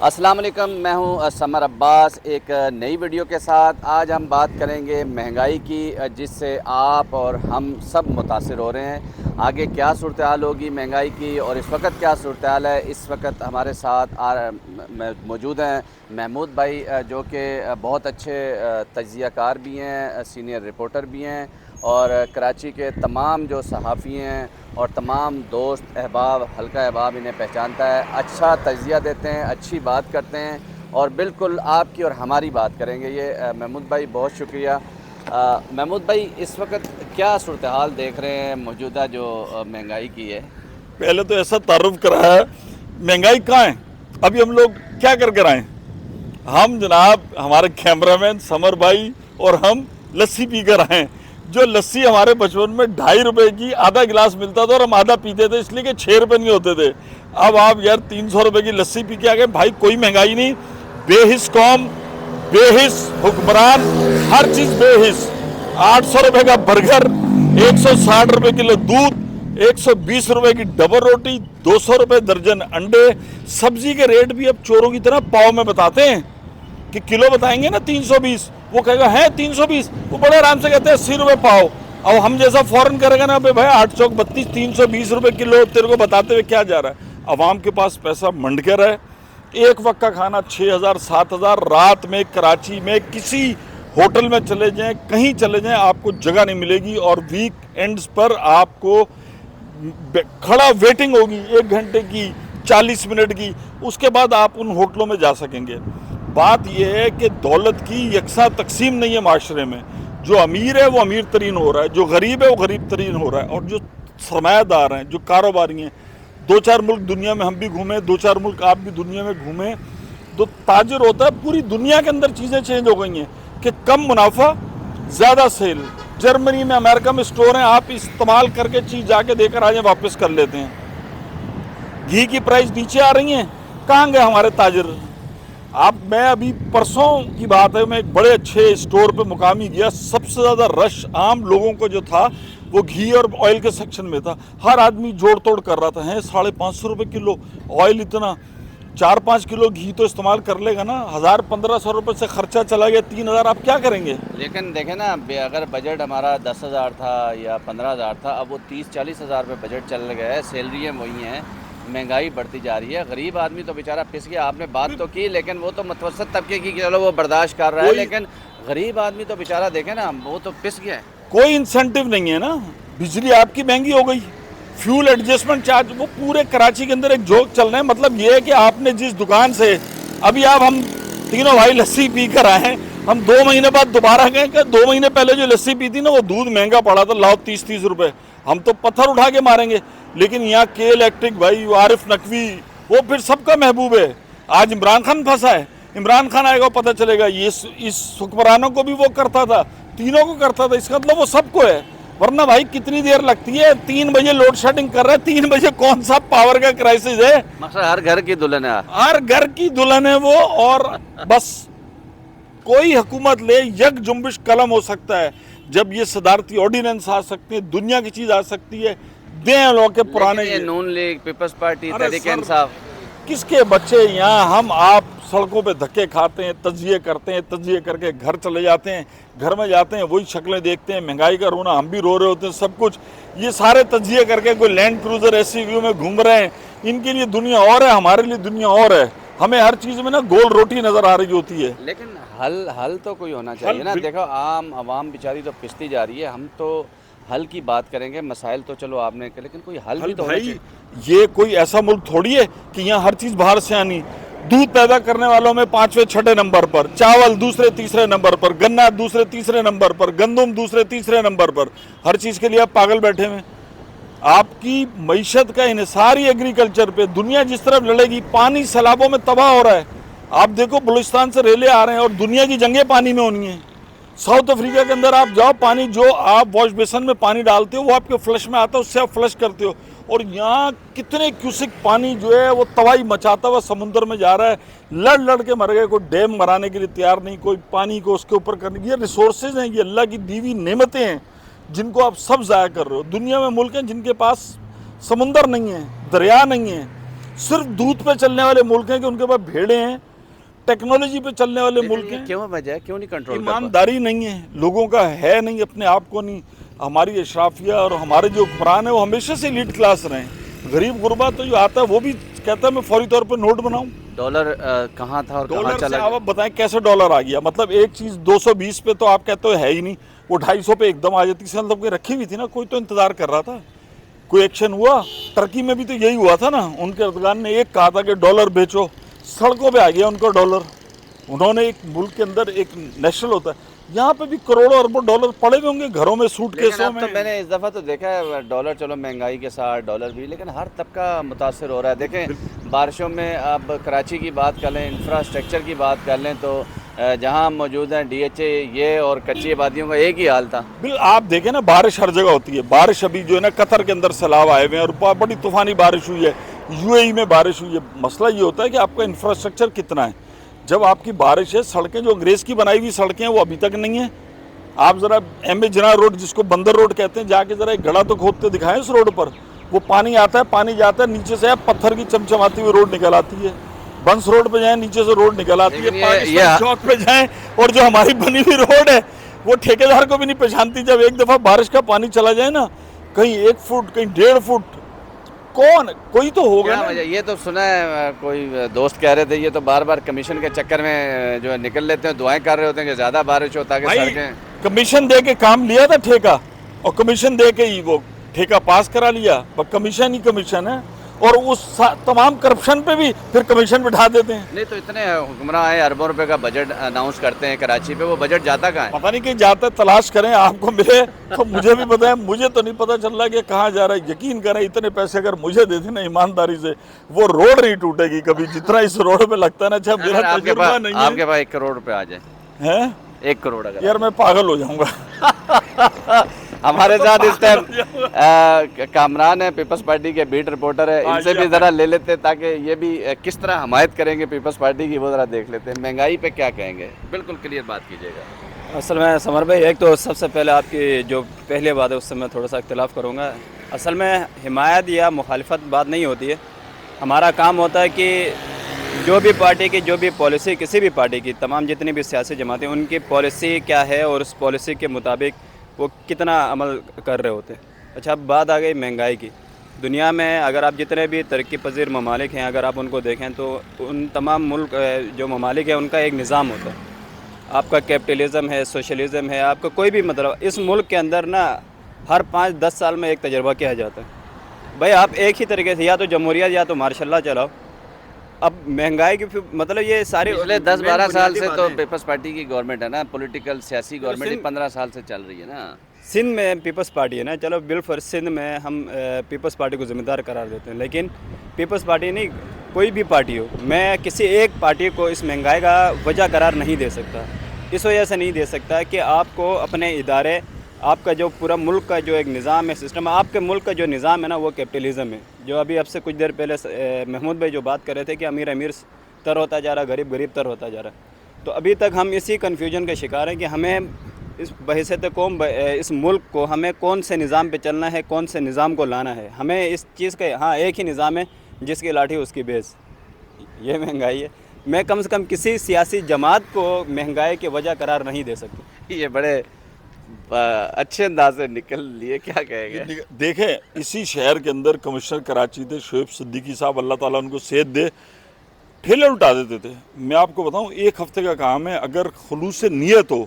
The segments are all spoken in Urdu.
السلام علیکم، میں ہوں سمر عباس ایک نئی ویڈیو کے ساتھ۔ آج ہم بات کریں گے مہنگائی کی، جس سے آپ اور ہم سب متاثر ہو رہے ہیں۔ آگے کیا صورتحال ہوگی مہنگائی کی اور اس وقت کیا صورتحال ہے۔ اس وقت ہمارے ساتھ موجود ہیں محمود بھائی، جو کہ بہت اچھے تجزیہ کار بھی ہیں، سینئر رپورٹر بھی ہیں، اور کراچی کے تمام جو صحافی ہیں اور تمام دوست احباب، حلقہ احباب انہیں پہچانتا ہے۔ اچھا تجزیہ دیتے ہیں، اچھی بات کرتے ہیں، اور بالکل آپ کی اور ہماری بات کریں گے یہ۔ محمود بھائی بہت شکریہ۔ محمود بھائی، اس وقت کیا صورتحال دیکھ رہے ہیں موجودہ جو مہنگائی کی ہے؟ پہلے تو ایسا تعارف کرایا ہے، مہنگائی کہاں ہے؟ ابھی ہم لوگ کیا کر کے آئے ہیں؟ ہم جناب، ہمارے کیمرہ مین سمر بھائی اور ہم لسی پی کر آئے ہیں۔ جو لسی ہمارے بچپن میں 2.5 روپے کی آدھا گلاس ملتا تھا اور ہم آدھا پیتے تھے، اس لیے کہ 6 روپے نہیں ہوتے تھے۔ اب آپ یار 300 روپے کی لسی پی کے آ گئے۔ بھائی کوئی مہنگائی نہیں، بے حس قوم، بے حس حکمران، ہر چیز بے حس۔ 800 روپے کا برگر، 160 روپے کلو دودھ، 120 روپے کی ڈبل روٹی، 200 روپے درجن انڈے۔ سبزی کے ریٹ بھی اب چوروں کی طرح پاؤ میں بتاتے ہیں کہ کلو بتائیں گے نا 320، وہ کہے گا ہے 320، وہ بڑے آرام سے کہتے ہیں 80 روپے پاؤ۔ اب ہم جیسا فوراً کرے گا نا بھائی 8 چوک 32، 320 روپے کلو، تیرے کو بتاتے ہوئے کیا جا رہا ہے؟ عوام کے پاس پیسہ منڈ کے رہے۔ ایک وقت کا کھانا 6,000 7,000، رات میں کراچی میں کسی ہوٹل میں چلے جائیں، کہیں چلے جائیں، آپ کو جگہ نہیں ملے گی، اور ویک اینڈز پر آپ کو کھڑا ویٹنگ ہوگی 1 گھنٹے کی، 40 منٹ کی، اس کے بعد آپ ان ہوٹلوں میں جا سکیں گے۔ بات یہ ہے کہ دولت کی یکساں تقسیم نہیں ہے معاشرے میں۔ جو امیر ہے وہ امیر ترین ہو رہا ہے، جو غریب ہے وہ غریب ترین ہو رہا ہے، اور جو سرمایہ دار ہیں، جو کاروباری ہیں، 2-4 ملک دنیا میں ہم بھی گھومیں، 2-4 ملک آپ بھی دنیا میں گھومیں، تو تاجر ہوتا ہے پوری دنیا کے اندر چیزیں چینج ہو گئی ہیں کہ کم منافع زیادہ سیل۔ جرمنی میں، امریکہ میں سٹور ہیں، آپ استعمال کر کے چیز جا کے دے کر آ جائیں، واپس کر لیتے ہیں۔ گھی کی پرائس نیچے آ رہی ہیں، کہاں گئے ہمارے تاجر؟ میں ابھی پرسوں کی بات ہے، میں ایک بڑے اچھے سٹور پہ مقامی گیا، سب سے زیادہ رش عام لوگوں کو جو تھا وہ گھی اور آئل کے سیکشن میں تھا۔ ہر آدمی جوڑ توڑ کر رہا تھا، 550 روپے کلو آئل، اتنا 4-5 کلو گھی تو استعمال کر لے گا نا، 1,000-1,500 روپے سے خرچہ چلا گیا 3,000، آپ کیا کریں گے؟ لیکن دیکھیں نا، اگر بجٹ ہمارا 10,000 تھا یا 15,000 تھا، اب وہ 30-40 ہزار روپے بجٹ چل گیا ہے، سیلریاں وہی ہیں، مہنگائی بڑھتی جا رہی ہے۔ غریب آدمی تو بیچارہ پس گیا۔ آپ نے بات تو کی، لیکن وہ تو متوسط طبقے کی، چلو وہ برداشت کر رہا ہے، لیکن غریب آدمی تو بیچارہ دیکھیں نا، وہ تو پس گیا ہے۔ کوئی انسینٹیو نہیں ہے نا۔ بجلی آپ کی مہنگی ہو گئی، فیول ایڈجسٹمنٹ چارج، وہ پورے کراچی کے اندر ایک جوک چل رہے ہیں۔ مطلب یہ ہے کہ آپ نے جس دکان سے ابھی ہم تینوں بھائی لسی پی کر آئے ہیں، ہم 2 مہینے بعد دوبارہ گئے کہ 2 مہینے پہلے جو لسی پی تھی نا، وہ دودھ مہنگا پڑا تھا، لاؤ 30 روپے، ہم تو پتھر اٹھا کے ماریں گے۔ لیکن یہاں کے الیکٹرک بھائی، عارف نقوی، وہ پھر سب کا محبوب ہے۔ آج عمران خان پھنسا ہے، عمران خان آئے گا پتہ چلے گا اس حکمرانوں کو بھی وہ کرتا تھا، تینوں کو کرتا تھا، اس کا مطلب وہ سب کو ہے۔ ورنہ بھائی کتنی دیر لگتی ہے؟ 3 بجے لوڈ شیڈنگ کر رہا ہے، 3 بجے کون سا پاور کا کرائسس ہے؟ مقصد ہر گھر کی دلہن ہے، ہر گھر کی دلہن ہے وہ، اور بس کوئی حکومت لے، یک جنبش قلم ہو سکتا ہے، جب یہ صدارتی آرڈیننس آ سکتے ہیں، دنیا کی چیز آ سکتی ہے، دیں لوگ کے پرانے یہ نون لیگ، پیپلز پارٹی، ارے تحریک سر، انصاف، کس کے بچے یہاں؟ ہم آپ سڑکوں پہ دھکے کھاتے ہیں، تجزیے کرتے ہیں، تجزیے کر کے گھر چلے جاتے ہیں، گھر میں جاتے ہیں وہی شکلیں دیکھتے ہیں، مہنگائی کا رونا، ہم بھی رو رہے ہوتے ہیں، سب کچھ یہ سارے تجزیے کر کے کوئی لینڈ کروزر ایسی ویو میں گھوم رہے ہیں۔ ان کے لیے دنیا اور ہے، ہمارے لیے دنیا اور ہے۔ ہمیں ہر چیز میں نا گول روٹی نظر آ رہی ہوتی ہے۔ لیکن حل تو کوئی ہونا چاہیے نا۔ دیکھو عام عوام بیچاری تو پستی جا رہی ہے، ہم تو حل کی بات کریں گے، مسائل تو چلو آپ نے، لیکن کوئی حل بھی تو ہونا بھائی چاہیے۔ یہ کوئی ایسا ملک تھوڑی ہے کہ یہاں ہر چیز باہر سے آنی۔ دودھ پیدا کرنے والوں میں 5ویں 6 نمبر پر، چاول دوسرے تیسرے نمبر پر، گنا دوسرے تیسرے نمبر پر، گندم دوسرے تیسرے نمبر پر، ہر چیز کے لیے آپ پاگل بیٹھے ہوئے۔ آپ کی معیشت کا انحصار ہی ایگریکلچر پہ۔ دنیا جس طرف لڑے گی، پانی سیلابوں میں تباہ ہو رہا ہے۔ آپ دیکھو بلوچستان سے ریلے آ رہے ہیں اور دنیا کی جنگیں پانی میں ہونی ہیں۔ ساؤتھ افریقہ کے اندر آپ جاؤ، پانی جو آپ واش بیسن میں پانی ڈالتے ہو وہ آپ کے فلش میں آتا ہے، اس سے آپ فلش کرتے ہو، اور یہاں کتنے کیوسک پانی جو ہے وہ تباہی مچاتا ہوا سمندر میں جا رہا ہے۔ لڑ لڑ کے مر گئے، کوئی ڈیم بنانے کے لیے تیار نہیں، کوئی پانی کو اس کے اوپر کرنے کی۔ یہ ریسورسز ہیں، یہ اللہ کی دی ہوئی نعمتیں ہیں جن کو آپ سب ضائع کر رہے ہو۔ دنیا میں ملک ہیں جن کے پاس سمندر نہیں ہے، دریا نہیں ہے، صرف دودھ پہ چلنے والے ملک ہیں کہ ان کے پاس بھیڑیں ہیں، ٹیکنالوجی پہ چلنے والے ملک ہیں. کیوں وجہ ہے، کیوں نہیں کنٹرول کر پاتے؟ ایمانداری نہیں ہے لوگوں کا، ہے نہیں، اپنے آپ کو نہیں. ہماری اشرافیہ اور ہمارے جو حکمران ہیں وہ ہمیشہ سے ایلیٹ کلاس رہے ہیں. غریب غربا تو جو آتا ہے وہ بھی کہتا ہے میں فوری طور پہ نوٹ بناؤں. ڈالر کہاں تھا اور کہاں ڈالر سے چلا گیا؟ آپ بتائیں کیسے ڈالر آ گیا؟ مطلب ایک چیز 220 پہ تو آپ کہتے ہو ہے ہی نہیں، وہ 250 پہ ایک دم آ جاتی. مطلب کہ رکھی ہوئی تھی نا، کوئی تو انتظار کر رہا تھا، کوئی ایکشن ہوا. ٹرکی میں بھی تو یہی ہوا تھا نا، ان کے اردگان نے ایک کہا تھا کہ ڈالر بیچو، سڑکوں پہ آ گیا ان کو ڈالر. انہوں نے ایک ملک کے اندر ایک نیشنل ہوتا ہے، یہاں پہ بھی کروڑوں اربوں ڈالر پڑے ہوئے ہوں گے گھروں میں، سوٹ لیکن کیسوں اب تو میں نے اس دفعہ تو دیکھا ہے ڈالر، چلو مہنگائی کے ساتھ ڈالر بھی، لیکن ہر طبقہ متاثر ہو رہا ہے. دیکھیں بارشوں میں، اب کراچی کی بات کر لیں، انفراسٹرکچر کی بات کر لیں، تو جہاں ہم موجود ہیں ڈی ایچ اے یہ اور کچی آبادیوں کا ایک ہی حال تھا. آپ دیکھیں نا، بارش ہر جگہ ہوتی ہے. بارش ابھی جو ہے نا قطر کے اندر سیلاب آئے ہوئے ہیں اور بڑی طوفانی بارش ہوئی ہے، یو اے ای میں بارش ہوئی ہے. مسئلہ یہ ہوتا ہے کہ آپ کا انفراسٹرکچر کتنا ہے. جب آپ کی بارش ہے، سڑکیں جو انگریز کی بنائی ہوئی سڑکیں ہیں وہ ابھی تک نہیں ہیں. آپ ذرا ایم اے جناح روڈ جس کو بندر روڈ کہتے ہیں، جا کے ذرا ایک گڑھا تو کھودتے دکھائیں اس روڈ پر. وہ پانی آتا ہے، پانی جاتا ہے، نیچے سے پتھر کی چمچماتی ہوئی روڈ نکل آتی ہے. بنس روڈ پہ جائیں، نیچے سے روڈ نکل آتی ہے. پاکستان چوک پہ جائیں اور جو ہماری بنی ہوئی روڈ ہے وہ ٹھیکیدار کو بھی نہیں پہچانتی. جب ایک دفعہ بارش کا پانی چلا جائے نا، کہیں 1 فٹ کہیں 1.5 فٹ، کون کوئی تو ہوگا نا. یہ تو سنا ہے، کوئی دوست کہہ رہے تھے یہ تو بار بار کمیشن کے چکر میں جو نکل لیتے ہیں، دعائیں کر رہے ہوتے ہیں کہ زیادہ بارش ہو تاکہ سڑکیں. کمیشن دے کے کام لیا تھا ٹھیکہ، اور کمیشن دے کے ہی وہ ٹھیکہ پاس کرا لیا. کمیشن ہی کمیشن ہے، اور اس تمام کرپشن پہ بھی پھر کمیشن بٹھا دیتے ہیں. نہیں تو اتنے حکمراں ہیں، اربوں روپے کا بجٹ اناؤنس کرتے ہیں کراچی پہ، وہ بجٹ جاتا کہاں ہے؟ پتہ نہیں کہ جاتا ہے، تلاش کریں، آپ کو ملے تو مجھے بھی بتائیں. مجھے تو نہیں پتہ چل رہا کہ کہاں جا رہا ہے. یقین کریں اتنے پیسے اگر مجھے دے دیں نا ایمانداری سے، وہ روڈ نہیں ٹوٹے گی کبھی جتنا اس روڈ پہ لگتا ہے نا. اچھا میرا تجربہ نہیں ہے. آپ کے پاس 1 کروڑ روپے آ جائے، 1 کروڑ اگر یار میں پاگل ہو جاؤں گا. ہمارے ساتھ اس ٹائم کامران ہے، پیپلز پارٹی کے بیٹ رپورٹر ہے، ان سے بھی ذرا لے لیتے ہیں تاکہ یہ بھی کس طرح حمایت کریں گے پیپلز پارٹی کی، وہ ذرا دیکھ لیتے ہیں. مہنگائی پہ کیا کہیں گے؟ بالکل کلیئر بات کیجیے گا. اصل میں سمر بھائی، ایک تو سب سے پہلے آپ کی جو پہلی بات ہے اس سے میں تھوڑا سا اختلاف کروں گا. اصل میں حمایت یا مخالفت بات نہیں ہوتی ہے. ہمارا کام ہوتا ہے کہ جو بھی پارٹی کی جو بھی پالیسی، کسی بھی پارٹی کی، تمام جتنی بھی سیاسی جماعتیں، ان کی پالیسی کیا ہے اور اس پالیسی کے مطابق وہ کتنا عمل کر رہے ہوتے ہیں. اچھا اب بات آ گئی مہنگائی کی. دنیا میں اگر آپ جتنے بھی ترقی پذیر ممالک ہیں، اگر آپ ان کو دیکھیں تو ان تمام ملک جو ممالک ہیں ان کا ایک نظام ہوتا ہے. آپ کا کیپٹلزم ہے، سوشلزم ہے، آپ کا کوئی بھی مطلب اس ملک کے اندر نا ہر 5-10 سال میں ایک تجربہ کیا جاتا ہے. بھائی آپ ایک ہی طریقے سے یا تو جمہوریت یا تو ماشاء اللہ چلاؤ. اب مہنگائی کی مطلب یہ سارے پچھلے 10-12 سال سے تو پیپلز پارٹی کی گورنمنٹ ہے نا، پولیٹیکل سیاسی گورنمنٹ 15 سال سے چل رہی ہے نا. سندھ میں پیپلز پارٹی ہے نا، چلو بالفرض سندھ میں ہم پیپلز پارٹی کو ذمہ دار قرار دیتے ہیں، لیکن پیپلز پارٹی نہیں، کوئی بھی پارٹی ہو، میں کسی ایک پارٹی کو اس مہنگائی کا وجہ قرار نہیں دے سکتا. اس وجہ سے نہیں دے سکتا کہ آپ کو اپنے ادارے، آپ کا جو پورا ملک کا جو ایک نظام ہے، سسٹم ہے، آپ کے ملک کا جو نظام ہے نا وہ کیپٹلزم ہے. جو ابھی اب سے کچھ دیر پہلے محمود بھائی جو بات کر رہے تھے کہ امیر امیر تر ہوتا جا رہا، غریب غریب تر ہوتا جا رہا. تو ابھی تک ہم اسی کنفیوژن کا شکار ہیں کہ ہمیں اس بحیثیت قوم اس ملک کو ہمیں کون سے نظام پہ چلنا ہے، کون سے نظام کو لانا ہے. ہمیں اس چیز کا ہاں ایک ہی نظام ہے، جس کی لاٹھی اس کی بیس، یہ مہنگائی ہے. میں کم سے کم کسی سیاسی جماعت کو مہنگائی کی وجہ قرار نہیں دے سکتا. یہ بڑے اچھے انداز سے نکل لیے، کیا کہیں گے؟ دیکھیں اسی شہر کے اندر کمشنر کراچی تھے شعیب صدیقی صاحب، اللہ تعالیٰ ان کو صحت دے، ٹھیلے اٹھا دیتے تھے. میں آپ کو بتاؤں 1 ہفتے کا کام ہے، اگر خلوص نیت ہو،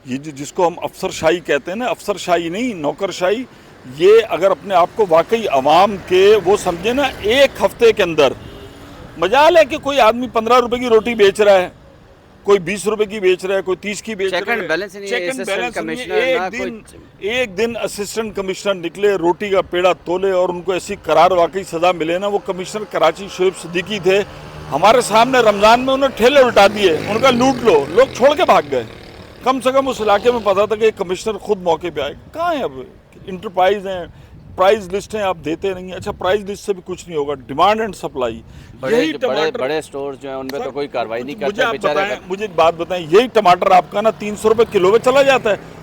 یہ جس کو ہم افسر شاہی کہتے ہیں نا، افسر شاہی نہیں نوکر شاہی، یہ اگر اپنے آپ کو واقعی عوام کے وہ سمجھے نا، 1 ہفتے کے اندر مجال ہے کہ کوئی آدمی 15 روپے کی روٹی بیچ رہا ہے، کوئی 20 روپے کی بیچ رہا ہے، کوئی 30 کی بیچ رہا ہے. ایک دن اسسٹنٹ کمشنر نکلے، روٹی کا پیڑا تولے اور ان کو ایسی قرار واقعی سزا ملے نا. وہ کمشنر کراچی شعیب صدیقی تھے، ہمارے سامنے رمضان میں انہوں نے ٹھیلے الٹا دیے، ان کا لوٹ لو، لوگ چھوڑ کے بھاگ گئے. کم سے کم اس علاقے میں پتا تھا کہ کمشنر خود موقع پہ آئے. کہاں ہیں اب؟ انٹرپرائز ہیں، پرائز لسٹ ہیں، آپ دیتے نہیں ہیں. اچھا پرائز لسٹ سے بھی کچھ نہیں ہوگا، ڈیمانڈ اینڈ سپلائی. بڑے سٹورز جو ہیں ان میں تو کوئی کاروائی نہیں کرتے. مجھے ایک بات بتائیں، یہی ٹماٹر آپ کا نا 300 روپے کلو میں چلا جاتا ہے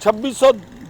2600